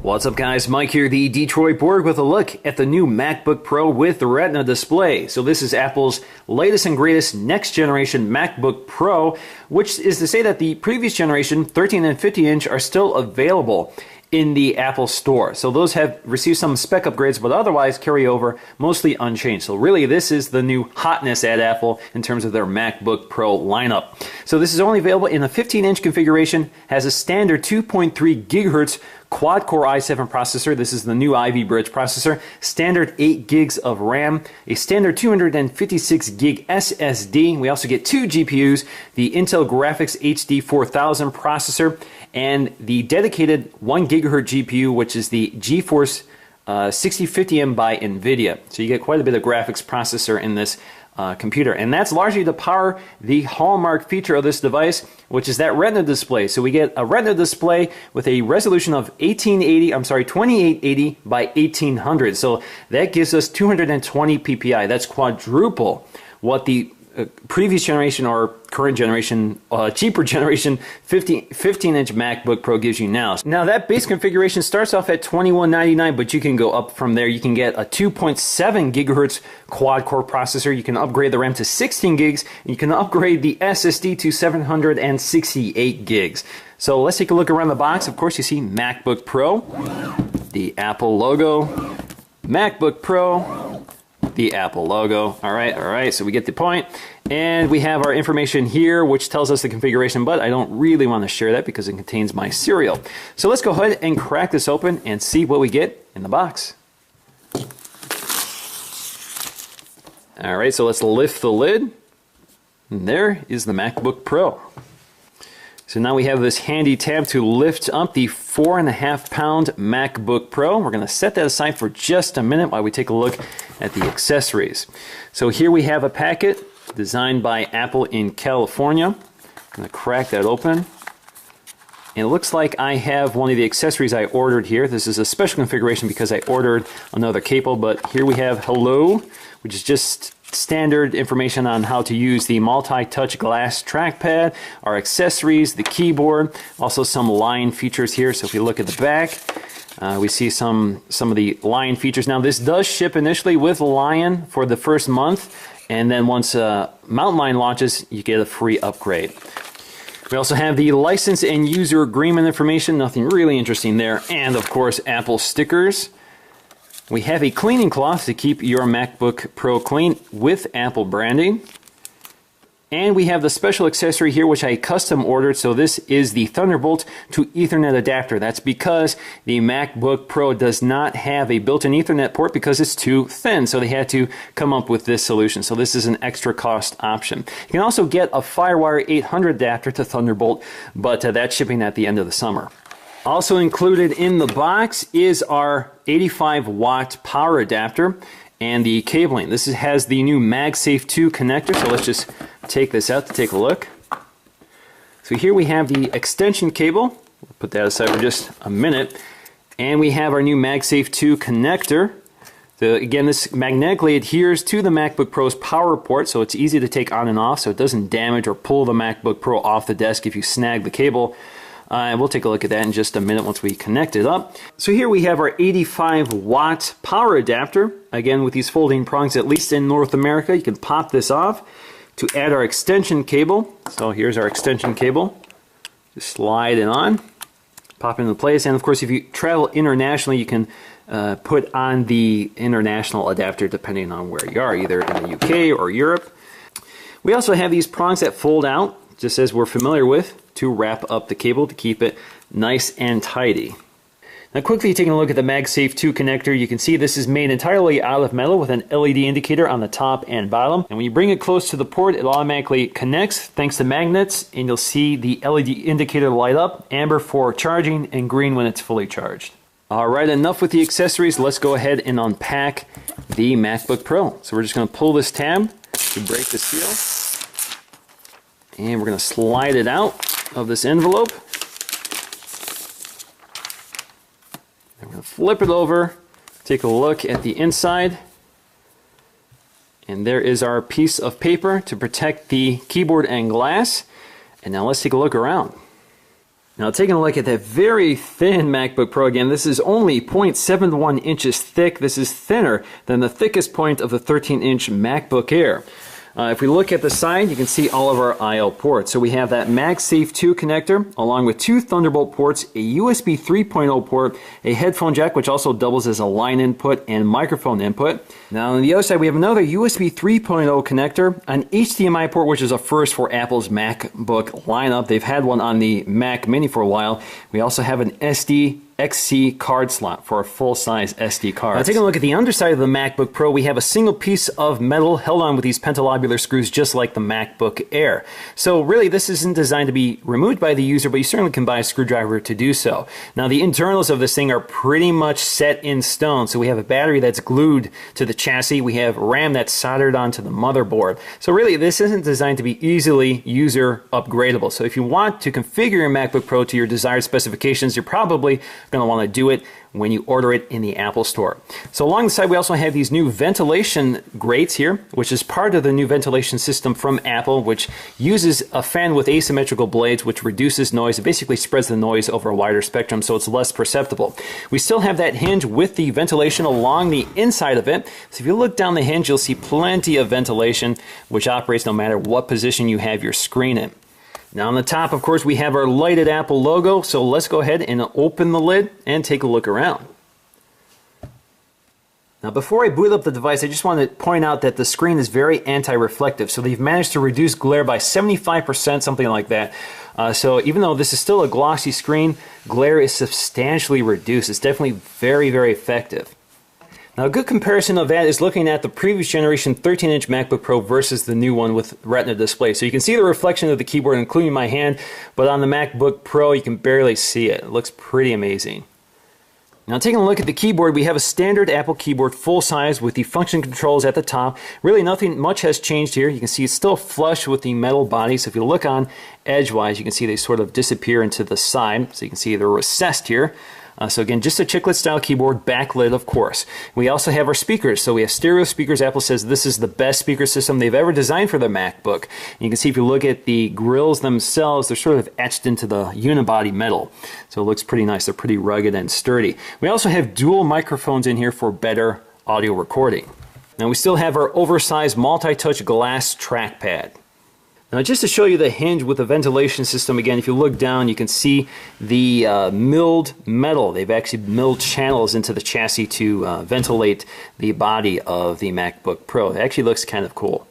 What's up guys, Mike here, the Detroit Borg with a look at the new MacBook Pro with the Retina display. So this is Apple's latest and greatest next generation MacBook Pro, which is to say that the previous generation 13 and 50 inch are still available in the Apple Store. So those have received some spec upgrades, but otherwise carry over mostly unchanged. So really this is the new hotness at Apple in terms of their MacBook Pro lineup. So this is only available in a 15-inch configuration, has a standard 2.3 gigahertz quad-core i7 processor. This is the new Ivy Bridge processor. Standard 8 gigs of RAM, a standard 256 gig SSD. We also get 2 GPUs, the Intel Graphics HD 4000 processor, and the dedicated 1 gigahertz GPU, which is the GeForce 6050M by NVIDIA. So you get quite a bit of graphics processor in this computer, and that's largely to power the hallmark feature of this device, which is that Retina display. So we get a Retina display with a resolution of 2880 by 1800. So that gives us 220 ppi. That's quadruple what the previous generation or current generation, cheaper generation 15-inch MacBook Pro gives you now. Now that base configuration starts off at $2199, but you can go up from there. You can get a 2.7 gigahertz quad-core processor. You can upgrade the RAM to 16 gigs. You can upgrade the SSD to 768 gigs. So let's take a look around the box. Of course, you see MacBook Pro, the Apple logo, MacBook Pro, the Apple logo. All right, so we get the point. And we have our information here, which tells us the configuration, but I don't really want to share that because it contains my serial. So let's go ahead and crack this open and see what we get in the box. All right, so let's lift the lid. And there is the MacBook Pro. So now we have this handy tab to lift up the 4.5-pound MacBook Pro. We're going to set that aside for just a minute while we take a look at the accessories. So here we have a packet designed by Apple in California. I'm going to crack that open. And it looks like I have one of the accessories I ordered here. This is a special configuration because I ordered another cable, but here we have Hello, which is just standard information on how to use the multi-touch glass trackpad, our accessories, the keyboard, also some line features here. So if we look at the back, we see some of the Lion features. Now this does ship initially with Lion for the first month, and then once Mountain Lion launches, you get a free upgrade. We also have the license and user agreement information, nothing really interesting there, and of course Apple stickers. We have a cleaning cloth to keep your MacBook Pro clean with Apple branding. And we have the special accessory here, which I custom ordered. So this is the Thunderbolt to Ethernet adapter. That's because the MacBook Pro does not have a built-in Ethernet port because it's too thin. So they had to come up with this solution. So this is an extra cost option. You can also get a FireWire 800 adapter to Thunderbolt, but that's shipping at the end of the summer. Also included in the box is our 85-watt power adapter and the cabling. This has the new MagSafe 2 connector, so let's just take this out to take a look. So here we have the extension cable. We'll put that aside for just a minute. And we have our new MagSafe 2 connector. Again, this magnetically adheres to the MacBook Pro's power port, so it's easy to take on and off, so it doesn't damage or pull the MacBook Pro off the desk if you snag the cable. We'll take a look at that in just a minute once we connect it up. So here we have our 85-watt power adapter. Again, with these folding prongs, at least in North America, you can pop this off to add our extension cable. So here's our extension cable. Just slide it on, pop it into place. And of course, if you travel internationally, you can put on the international adapter depending on where you are, either in the UK or Europe. We also have these prongs that fold out, just as we're familiar with, to wrap up the cable to keep it nice and tidy. Now quickly taking a look at the MagSafe 2 connector, you can see this is made entirely out of metal with an LED indicator on the top and bottom. And when you bring it close to the port, it automatically connects thanks to magnets, and you'll see the LED indicator light up, amber for charging and green when it's fully charged. Alright, enough with the accessories. Let's go ahead and unpack the MacBook Pro. So we're just going to pull this tab to break the seal. And we're going to slide it out of this envelope. I'm going to flip it over, take a look at the inside. And there is our piece of paper to protect the keyboard and glass. And now let's take a look around. Now taking a look at that very thin MacBook Pro again, this is only 0.71 inches thick. This is thinner than the thickest point of the 13-inch MacBook Air. If we look at the side, you can see all of our I/O ports. So we have that MagSafe 2 connector, along with 2 Thunderbolt ports, a USB 3.0 port, a headphone jack, which also doubles as a line input and microphone input. Now on the other side, we have another USB 3.0 connector, an HDMI port, which is a first for Apple's MacBook lineup. They've had one on the Mac Mini for a while. We also have an Đ₹ card slot for a full-size SD card. Now taking a look at the underside of the MacBook Pro, we have a single piece of metal held on with these pentalobular screws just like the MacBook Air. So really this isn't designed to be removed by the user, but you certainly can buy a screwdriver to do so. Now the internals of this thing are pretty much set in stone. So we have a battery that's glued to the chassis. We have RAM that's soldered onto the motherboard. So really this isn't designed to be easily user upgradable. So if you want to configure your MacBook Pro to your desired specifications, you're probably going to want to do it when you order it in the Apple Store. So along the side we also have these new ventilation grates here, which is part of the new ventilation system from Apple, which uses a fan with asymmetrical blades, which reduces noise. It basically spreads the noise over a wider spectrum, so it's less perceptible. We still have that hinge with the ventilation along the inside of it. So if you look down the hinge, you'll see plenty of ventilation, which operates no matter what position you have your screen in. Now on the top, of course, we have our lighted Apple logo, so let's go ahead and open the lid and take a look around. Now before I boot up the device, I just want to point out that the screen is very anti-reflective, so they've managed to reduce glare by 75%, something like that. So even though this is still a glossy screen, glare is substantially reduced. It's definitely very, very effective. Now a good comparison of that is looking at the previous generation 13-inch MacBook Pro versus the new one with Retina display. So you can see the reflection of the keyboard, including my hand, but on the MacBook Pro you can barely see it. It looks pretty amazing. Now taking a look at the keyboard, we have a standard Apple keyboard full size with the function controls at the top. Really nothing much has changed here. You can see it's still flush with the metal body, so if you look on edgewise you can see they sort of disappear into the side, so you can see they're recessed here. So again, just a chiclet style keyboard, backlit of course. We also have our speakers. So we have stereo speakers. Apple says this is the best speaker system they've ever designed for the MacBook. And you can see if you look at the grills themselves, they're sort of etched into the unibody metal. So it looks pretty nice. They're pretty rugged and sturdy. We also have dual microphones in here for better audio recording. Now we still have our oversized multi-touch glass trackpad. Now just to show you the hinge with the ventilation system, again, if you look down you can see the milled metal. They've actually milled channels into the chassis to ventilate the body of the MacBook Pro. It actually looks kind of cool.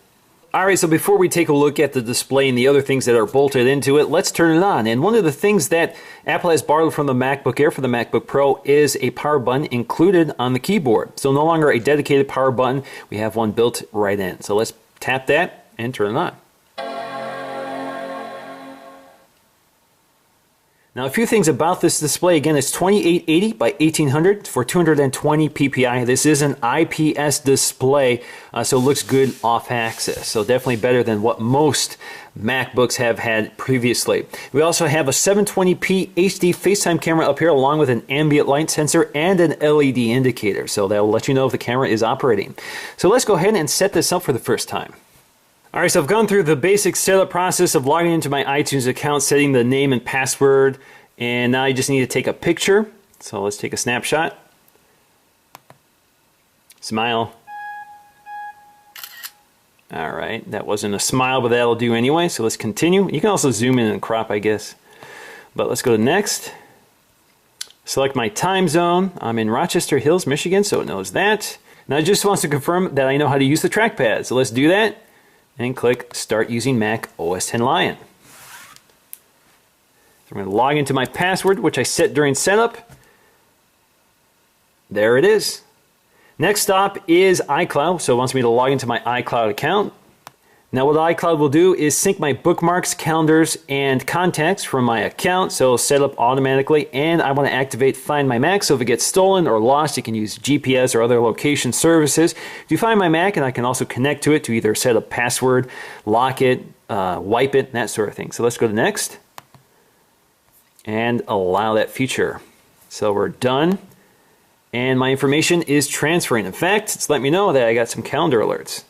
Alright, so before we take a look at the display and the other things that are bolted into it, let's turn it on. And one of the things that Apple has borrowed from the MacBook Air for the MacBook Pro is a power button included on the keyboard. So no longer a dedicated power button, we have one built right in. So let's tap that and turn it on. Now a few things about this display. Again, it's 2880 by 1800 for 220 ppi. This is an IPS display, so it looks good off-axis. So definitely better than what most MacBooks have had previously. We also have a 720p HD FaceTime camera up here along with an ambient light sensor and an LED indicator. So that will let you know if the camera is operating. So let's go ahead and set this up for the first time. Alright, so I've gone through the basic setup process of logging into my iTunes account, setting the name and password, and now you just need to take a picture. So let's take a snapshot. Smile. Alright, that wasn't a smile, but that'll do anyway, so let's continue. You can also zoom in and crop, I guess. But let's go to next. Select my time zone. I'm in Rochester Hills, Michigan, so it knows that. Now it just wants to confirm that I know how to use the trackpad, so let's do that. And click Start Using Mac OS X Lion. So I'm going to log into my password, which I set during setup. There it is. Next stop is iCloud, so it wants me to log into my iCloud account. Now what iCloud will do is sync my bookmarks, calendars, and contacts from my account, so it'll set up automatically, and I want to activate Find My Mac, so if it gets stolen or lost, you can use GPS or other location services to find my Mac, and I can also connect to it to either set a password, lock it, wipe it, that sort of thing. So let's go to next, and allow that feature. So we're done, and my information is transferring. In fact, it's letting me know that I got some calendar alerts.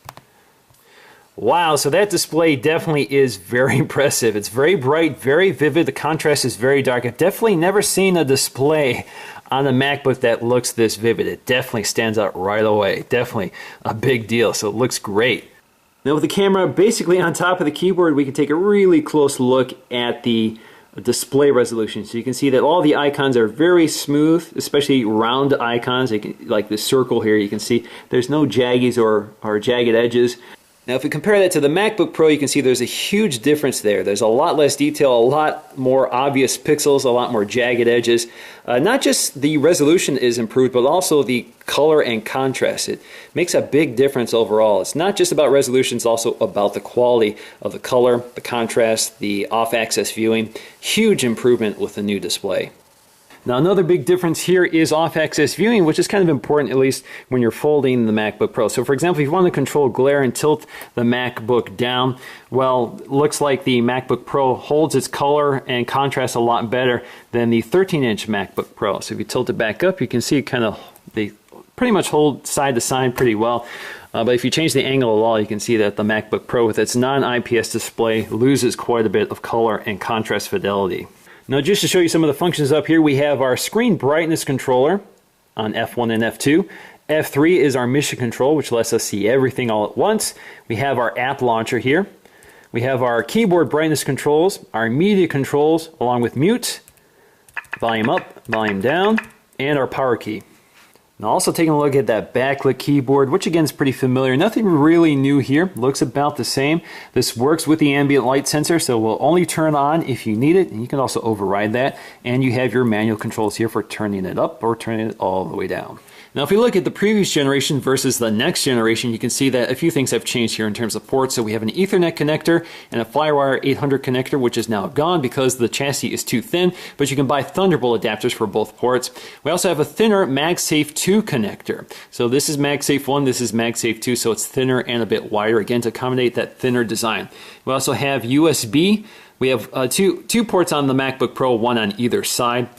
Wow, so that display definitely is very impressive. It's very bright, very vivid. The contrast is very dark. I've definitely never seen a display on a MacBook that looks this vivid. It definitely stands out right away. Definitely a big deal, so it looks great. Now with the camera basically on top of the keyboard, we can take a really close look at the display resolution. So you can see that all the icons are very smooth, especially round icons, like the circle here. You can see there's no jaggies or jagged edges. Now if we compare that to the MacBook Pro, you can see there's a huge difference there. There's a lot less detail, a lot more obvious pixels, a lot more jagged edges. Not just the resolution is improved, but also the color and contrast. It makes a big difference overall. It's not just about resolution, it's also about the quality of the color, the contrast, the off-axis viewing. Huge improvement with the new display. Now another big difference here is off-axis viewing, which is kind of important at least when you're folding the MacBook Pro. So for example, if you want to control glare and tilt the MacBook down, well, it looks like the MacBook Pro holds its color and contrast a lot better than the 13-inch MacBook Pro. So if you tilt it back up, you can see they pretty much hold side to side pretty well. But if you change the angle at all, you can see that the MacBook Pro with its non-IPS display loses quite a bit of color and contrast fidelity. Now just to show you some of the functions up here, we have our screen brightness controller on F1 and F2. F3 is our mission control, which lets us see everything all at once. We have our app launcher here. We have our keyboard brightness controls, our media controls, along with mute, volume up, volume down, and our power key. Now also taking a look at that backlit keyboard, which again is pretty familiar. Nothing really new here. Looks about the same. This works with the ambient light sensor, so it will only turn on if you need it. And you can also override that. And you have your manual controls here for turning it up or turning it all the way down. Now if we look at the previous generation versus the next generation, you can see that a few things have changed here in terms of ports. So we have an Ethernet connector and a FireWire 800 connector, which is now gone because the chassis is too thin, but you can buy Thunderbolt adapters for both ports. We also have a thinner MagSafe 2 connector. So this is MagSafe 1, this is MagSafe 2, so it's thinner and a bit wider, again, to accommodate that thinner design. We also have USB. We have two ports on the MacBook Pro, one on either side.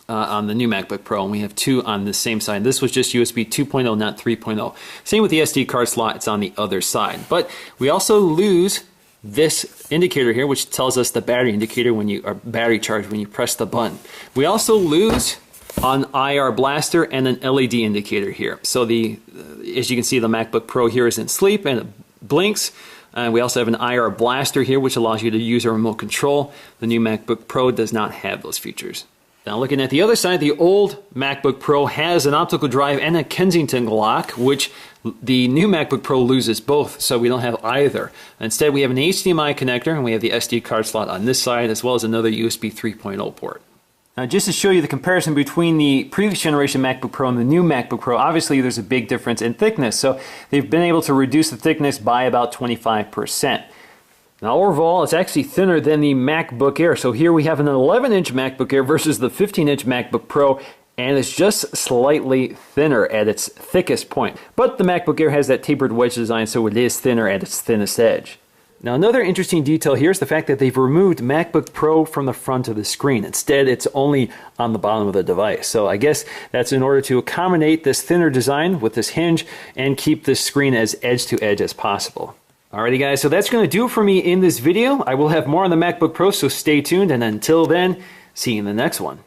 On the new MacBook Pro, and we have two on the same side. This was just USB 2.0, not 3.0. Same with the SD card slot, it's on the other side. But we also lose this indicator here, which tells us the battery indicator or battery charge when you press the button. We also lose an IR blaster and an LED indicator here. So as you can see, the MacBook Pro here is in sleep and it blinks. We also have an IR blaster here, which allows you to use a remote control. The new MacBook Pro does not have those features. Now looking at the other side, the old MacBook Pro has an optical drive and a Kensington lock, which the new MacBook Pro loses both, so we don't have either. Instead, we have an HDMI connector, and we have the SD card slot on this side, as well as another USB 3.0 port. Now just to show you the comparison between the previous generation MacBook Pro and the new MacBook Pro, obviously there's a big difference in thickness. So they've been able to reduce the thickness by about 25%. Now overall, it's actually thinner than the MacBook Air. So here we have an 11-inch MacBook Air versus the 15-inch MacBook Pro, and it's just slightly thinner at its thickest point. But the MacBook Air has that tapered wedge design, so it is thinner at its thinnest edge. Now another interesting detail here is the fact that they've removed MacBook Pro from the front of the screen. Instead, it's only on the bottom of the device. So I guess that's in order to accommodate this thinner design with this hinge and keep this screen as edge to edge as possible. Alrighty guys, so that's going to do it for me in this video. I will have more on the MacBook Pro, so stay tuned, and until then, see you in the next one.